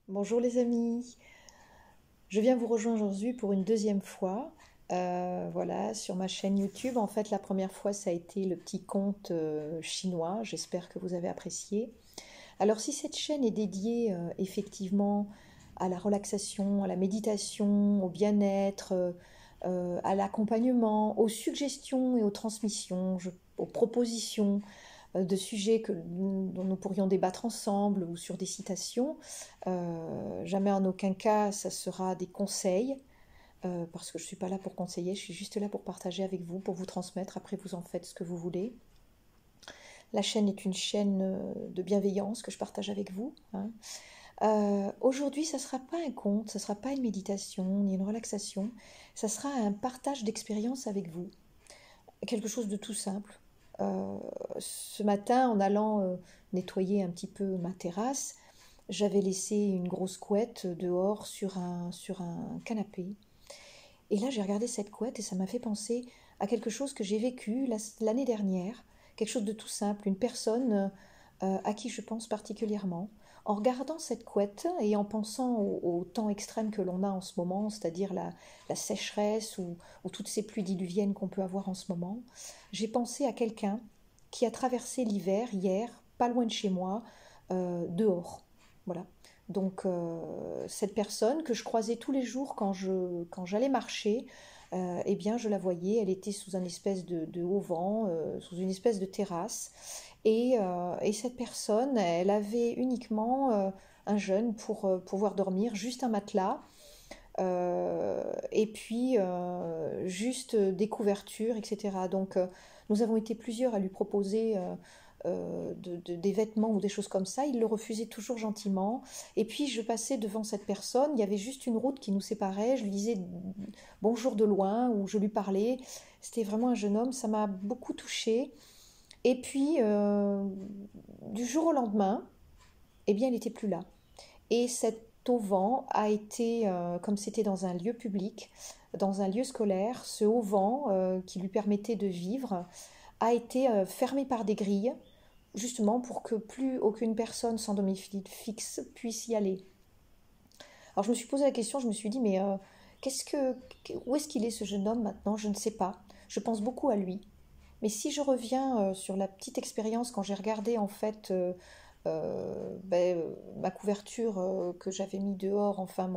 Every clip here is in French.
Bonjour les amis, je viens vous rejoindre aujourd'hui pour une deuxième fois, voilà, sur ma chaîne YouTube. En fait, la première fois, ça a été le petit conte chinois, j'espère que vous avez apprécié. Alors si cette chaîne est dédiée effectivement à la relaxation, à la méditation, au bien-être, à l'accompagnement, aux suggestions et aux transmissions, aux propositions, de sujets dont nous pourrions débattre ensemble ou sur des citations. Jamais en aucun cas ça sera des conseils, parce que je ne suis pas là pour conseiller, je suis juste là pour partager avec vous, pour vous transmettre, après vous en faites ce que vous voulez. La chaîne est une chaîne de bienveillance que je partage avec vous, hein. Aujourd'hui, ça ne sera pas un conte, ça ne sera pas une méditation ni une relaxation, ça sera un partage d'expérience avec vous, quelque chose de tout simple. Euh, Ce matin, en allant nettoyer un petit peu ma terrasse, j'avais laissé une grosse couette dehors sur un canapé. Et là, j'ai regardé cette couette et ça m'a fait penser à quelque chose que j'ai vécu l'année dernière, quelque chose de tout simple, une personne à qui je pense particulièrement. En regardant cette couette et en pensant au temps extrême que l'on a en ce moment, c'est-à-dire la sécheresse ou toutes ces pluies diluviennes qu'on peut avoir en ce moment, j'ai pensé à quelqu'un qui a traversé l'hiver hier, pas loin de chez moi, dehors. Voilà. Donc cette personne que je croisais tous les jours quand j'allais marcher, eh bien je la voyais, elle était sous un espèce de haut vent, sous une espèce de terrasse. Et cette personne, elle avait uniquement un jeune pour pouvoir dormir, juste un matelas, et puis juste des couvertures, etc. Donc nous avons été plusieurs à lui proposer des vêtements ou des choses comme ça. Il le refusait toujours gentiment. Et puis je passais devant cette personne, il y avait juste une route qui nous séparait, je lui disais bonjour de loin ou je lui parlais. C'était vraiment un jeune homme, ça m'a beaucoup touchée. Et puis du jour au lendemain, eh bien, il n'était plus là. Et cet auvent a été, comme c'était dans un lieu public, dans un lieu scolaire, ce auvent qui lui permettait de vivre a été fermé par des grilles, justement pour que plus aucune personne sans domicile fixe puisse y aller. Alors je me suis posé la question, je me suis dit, mais qu'est-ce que, où est-ce qu'il est ce jeune homme maintenant? Je ne sais pas. Je pense beaucoup à lui. Mais si je reviens sur la petite expérience quand j'ai regardé en fait ma couverture que j'avais mis dehors, enfin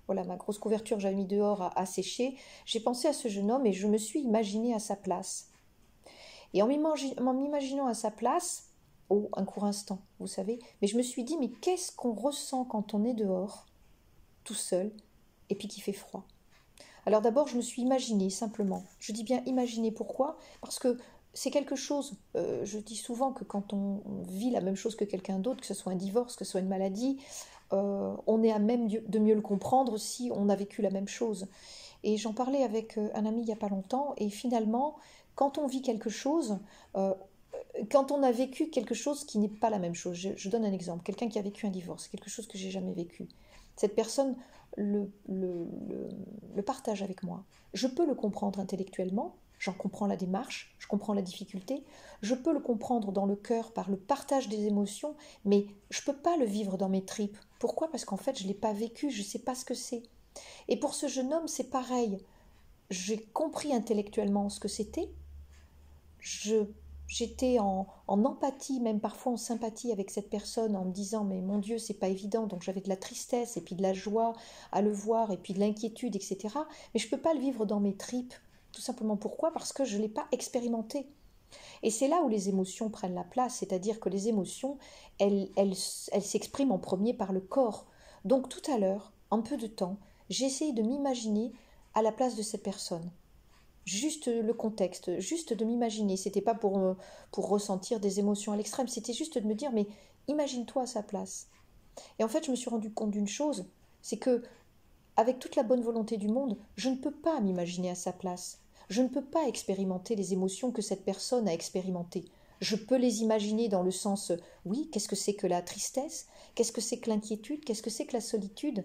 voilà, ma grosse couverture que j'avais mis dehors à sécher, j'ai pensé à ce jeune homme et je me suis imaginée à sa place. Et en m'imaginant à sa place, oh, un court instant, vous savez, mais je me suis dit, mais qu'est-ce qu'on ressent quand on est dehors, tout seul, et puis qu'il fait froid? Alors d'abord, je me suis imaginé simplement. Je dis bien imaginer. Pourquoi? Parce que c'est quelque chose, je dis souvent que quand on vit la même chose que quelqu'un d'autre, que ce soit un divorce, que ce soit une maladie, on est à même de mieux le comprendre si on a vécu la même chose. Et j'en parlais avec un ami il n'y a pas longtemps, et finalement, quand on vit quelque chose, euh, quand on a vécu quelque chose qui n'est pas la même chose, je donne un exemple, quelqu'un qui a vécu un divorce, quelque chose que j'ai jamais vécu. Cette personne le partage avec moi. Je peux le comprendre intellectuellement, j'en comprends la démarche, je comprends la difficulté, je peux le comprendre dans le cœur par le partage des émotions, mais je ne peux pas le vivre dans mes tripes. Pourquoi? Parce qu'en fait, je ne l'ai pas vécu, je ne sais pas ce que c'est. Et pour ce jeune homme, c'est pareil. J'ai compris intellectuellement ce que c'était, je j'étais en empathie, même parfois en sympathie avec cette personne en me disant mais mon Dieu c'est pas évident, donc j'avais de la tristesse et puis de la joie à le voir et puis de l'inquiétude, etc. Mais je peux pas le vivre dans mes tripes, tout simplement pourquoi? Parce que je l'ai pas expérimenté. Et c'est là où les émotions prennent la place, c'est-à-dire que les émotions elles s'expriment en premier par le corps. Donc tout à l'heure, en peu de temps, j'ai essayé de m'imaginer à la place de cette personne, juste le contexte, juste de m'imaginer. C'était pas pour ressentir des émotions à l'extrême, c'était juste de me dire, mais imagine-toi à sa place. Et en fait, je me suis rendu compte d'une chose, c'est que, avec toute la bonne volonté du monde, je ne peux pas m'imaginer à sa place. Je ne peux pas expérimenter les émotions que cette personne a expérimentées. Je peux les imaginer dans le sens, oui, qu'est-ce que c'est que la tristesse? Qu'est-ce que c'est que l'inquiétude? Qu'est-ce que c'est que la solitude?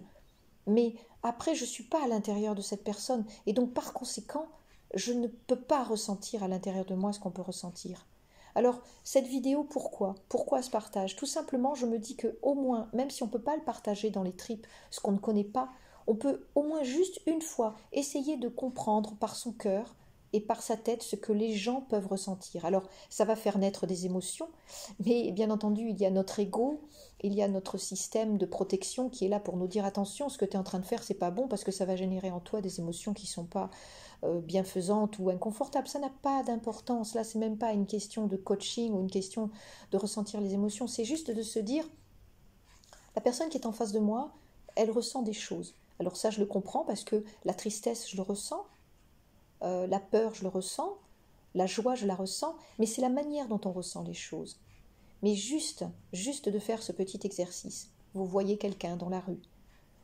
Mais après, je ne suis pas à l'intérieur de cette personne. Et donc, par conséquent, je ne peux pas ressentir à l'intérieur de moi ce qu'on peut ressentir. Alors, cette vidéo, pourquoi? Pourquoi ce partage? Tout simplement, je me dis que au moins, même si on ne peut pas le partager dans les tripes, ce qu'on ne connaît pas, on peut au moins juste une fois essayer de comprendre par son cœur et par sa tête ce que les gens peuvent ressentir. Alors, ça va faire naître des émotions, mais bien entendu, il y a notre ego, il y a notre système de protection qui est là pour nous dire attention, ce que tu es en train de faire, c'est pas bon parce que ça va générer en toi des émotions qui ne sont pas bienfaisantes ou inconfortables. Ça n'a pas d'importance. Là, c'est même pas une question de coaching ou une question de ressentir les émotions. C'est juste de se dire la personne qui est en face de moi, elle ressent des choses. Alors ça, je le comprends parce que la tristesse, je le ressens, la peur, je le ressens, la joie, je la ressens, mais c'est la manière dont on ressent les choses. Mais juste de faire ce petit exercice. Vous voyez quelqu'un dans la rue.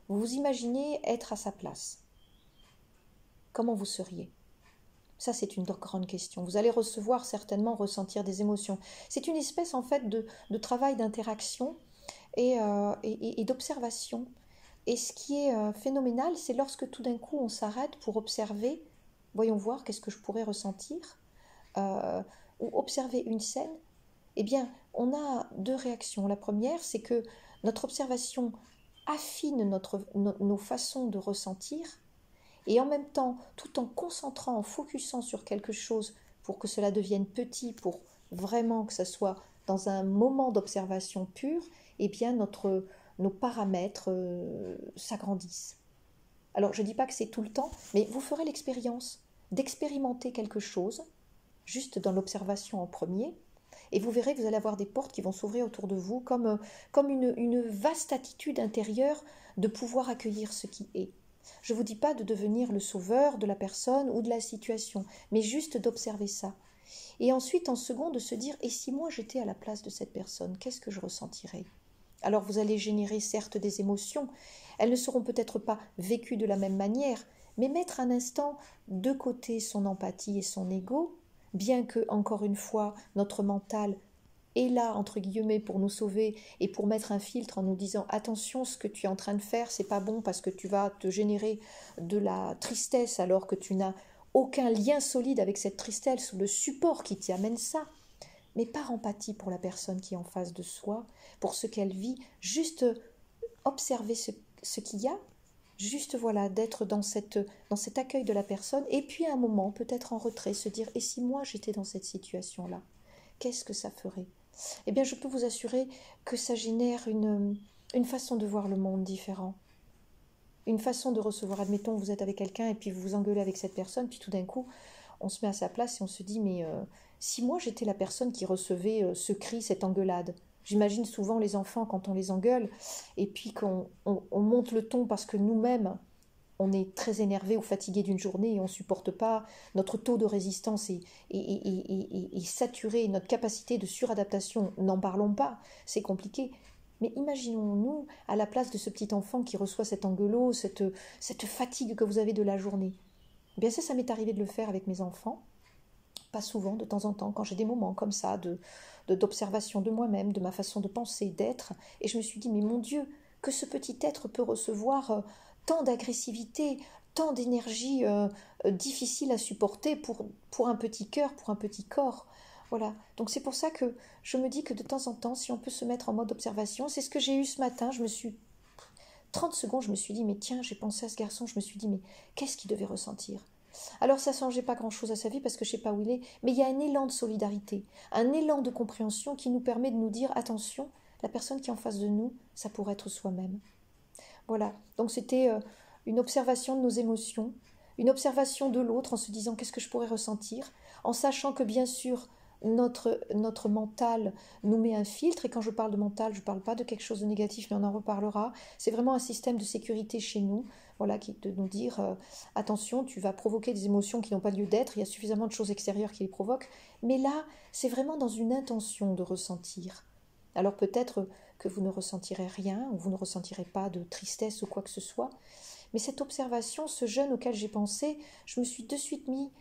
Vous vous imaginez être à sa place. Comment vous seriez? Ça, c'est une grande question. Vous allez ressentir des émotions. C'est une espèce, en fait, de travail d'interaction et d'observation. Et ce qui est phénoménal, c'est lorsque tout d'un coup, on s'arrête pour observer, voyons voir qu'est-ce que je pourrais ressentir, ou observer une scène. Eh bien, on a deux réactions. La première, c'est que notre observation affine nos façons de ressentir, et en même temps, tout en concentrant, en focusant sur quelque chose pour que cela devienne petit, pour vraiment que ça soit dans un moment d'observation pure, eh bien nos paramètres s'agrandissent. Alors je ne dis pas que c'est tout le temps, mais vous ferez l'expérience d'expérimenter quelque chose, juste dans l'observation en premier, et vous verrez que vous allez avoir des portes qui vont s'ouvrir autour de vous, comme une vaste attitude intérieure de pouvoir accueillir ce qui est. Je ne vous dis pas de devenir le sauveur de la personne ou de la situation, mais juste d'observer ça. Et ensuite, en second, de se dire, et si moi j'étais à la place de cette personne, qu'est-ce que je ressentirais? Alors vous allez générer certes des émotions, elles ne seront peut-être pas vécues de la même manière, mais mettre un instant de côté son empathie et son ego, bien que, encore une fois, notre mental est là, entre guillemets, pour nous sauver et pour mettre un filtre en nous disant attention, ce que tu es en train de faire, c'est pas bon parce que tu vas te générer de la tristesse alors que tu n'as aucun lien solide avec cette tristesse ou le support qui t'y amène ça. Mais par empathie pour la personne qui est en face de soi, pour ce qu'elle vit, juste observer ce qu'il y a, juste voilà, d'être dans cet accueil de la personne, et puis à un moment, peut-être en retrait, se dire et si moi j'étais dans cette situation-là, qu'est-ce que ça ferait? Eh bien, je peux vous assurer que ça génère une façon de voir le monde différent. Une façon de recevoir. Admettons, vous êtes avec quelqu'un et puis vous vous engueulez avec cette personne, puis tout d'un coup, on se met à sa place et on se dit, mais si moi j'étais la personne qui recevait ce cri, cette engueulade, j'imagine souvent les enfants quand on les engueule et puis qu'on monte le ton parce que nous-mêmes, on est très énervé ou fatigué d'une journée et on ne supporte pas, notre taux de résistance est saturé, notre capacité de suradaptation, n'en parlons pas, c'est compliqué. Mais imaginons-nous à la place de ce petit enfant qui reçoit cet engueulot, cette fatigue que vous avez de la journée. Eh bien ça m'est arrivé de le faire avec mes enfants, pas souvent, de temps en temps, quand j'ai des moments comme ça d'observation de moi-même, de ma façon de penser, d'être, et je me suis dit, mais mon Dieu, que ce petit être peut recevoir tant d'agressivité, tant d'énergie difficile à supporter pour un petit cœur, pour un petit corps. Voilà, donc c'est pour ça que je me dis que de temps en temps, si on peut se mettre en mode observation, c'est ce que j'ai eu ce matin, 30 secondes, je me suis dit, mais tiens, j'ai pensé à ce garçon, je me suis dit, mais qu'est-ce qu'il devait ressentir? Alors ça ne changeait pas grand-chose à sa vie parce que je ne sais pas où il est, mais il y a un élan de solidarité, un élan de compréhension qui nous permet de nous dire, attention, la personne qui est en face de nous, ça pourrait être soi-même. Voilà, donc c'était une observation de nos émotions, une observation de l'autre en se disant qu'est-ce que je pourrais ressentir, en sachant que bien sûr notre mental nous met un filtre, et quand je parle de mental, je ne parle pas de quelque chose de négatif, mais on en reparlera, c'est vraiment un système de sécurité chez nous, voilà, qui est de nous dire attention, tu vas provoquer des émotions qui n'ont pas lieu d'être, il y a suffisamment de choses extérieures qui les provoquent, mais là, c'est vraiment dans une intention de ressentir. Alors peut-être que vous ne ressentirez rien, ou vous ne ressentirez pas de tristesse ou quoi que ce soit, mais cette observation, ce jeûne auquel j'ai pensé, je me suis de suite mis,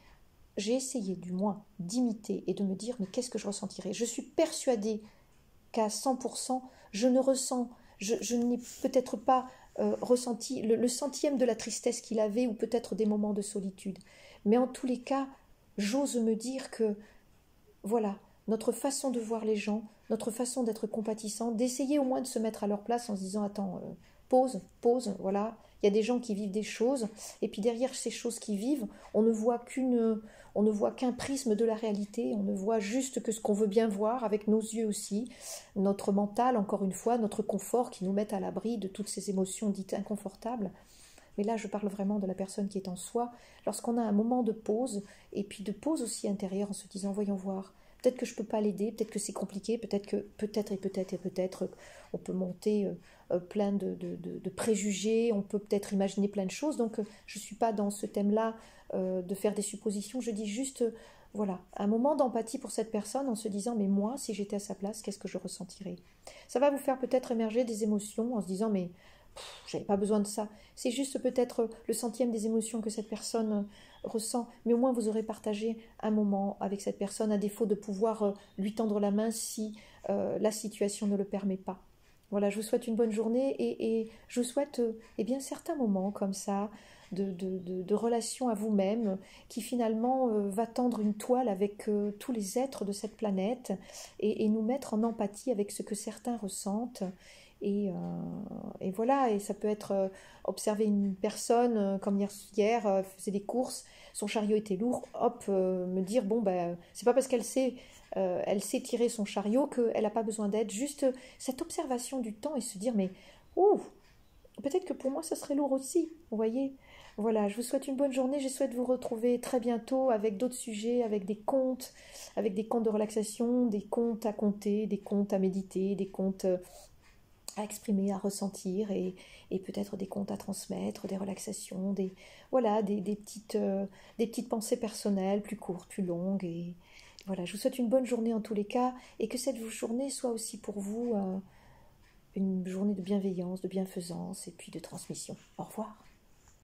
j'ai essayé du moins d'imiter et de me dire mais qu'est-ce que je ressentirais? Je suis persuadée qu'à 100%, je ne ressens, je n'ai peut-être pas ressenti le centième de la tristesse qu'il avait ou peut-être des moments de solitude. Mais en tous les cas, j'ose me dire que, voilà, notre façon de voir les gens, notre façon d'être compatissant, d'essayer au moins de se mettre à leur place en se disant attends, pause, pause, voilà. Il y a des gens qui vivent des choses, et puis derrière ces choses qui vivent, on ne voit qu'un prisme de la réalité, on ne voit juste que ce qu'on veut bien voir avec nos yeux aussi, notre mental, encore une fois, notre confort qui nous met à l'abri de toutes ces émotions dites inconfortables. Mais là, je parle vraiment de la personne qui est en soi, lorsqu'on a un moment de pause, et puis de pause aussi intérieure en se disant, voyons voir, peut-être que je ne peux pas l'aider, peut-être que c'est compliqué, peut-être que peut-être on peut monter plein de préjugés, on peut peut-être imaginer plein de choses, donc je ne suis pas dans ce thème-là de faire des suppositions, je dis juste, voilà, un moment d'empathie pour cette personne en se disant, mais moi, si j'étais à sa place, qu'est-ce que je ressentirais? Ça va vous faire peut-être émerger des émotions en se disant, mais j'avais pas besoin de ça. C'est juste peut-être le centième des émotions que cette personne ressent, mais au moins vous aurez partagé un moment avec cette personne, à défaut de pouvoir lui tendre la main si la situation ne le permet pas. Voilà, je vous souhaite une bonne journée et je vous souhaite eh bien, certains moments comme ça de relation à vous-même qui finalement va tendre une toile avec tous les êtres de cette planète et nous mettre en empathie avec ce que certains ressentent. Et, euh, et voilà, et ça peut être observer une personne, comme hier, faisait des courses, son chariot était lourd, hop, me dire, bon, ben, c'est pas parce elle sait tirer son chariot qu'elle n'a pas besoin d'aide, juste cette observation du temps et se dire, mais, ouh, peut-être que pour moi, ça serait lourd aussi, vous voyez. Voilà, je vous souhaite une bonne journée, je souhaite vous retrouver très bientôt avec d'autres sujets, avec des contes de relaxation, des contes à compter, des contes à méditer, des contes à exprimer, à ressentir et peut-être des contes à transmettre, des relaxations, voilà, des petites pensées personnelles, plus courtes, plus longues. Et voilà, je vous souhaite une bonne journée en tous les cas et que cette journée soit aussi pour vous une journée de bienveillance, de bienfaisance et puis de transmission. Au revoir.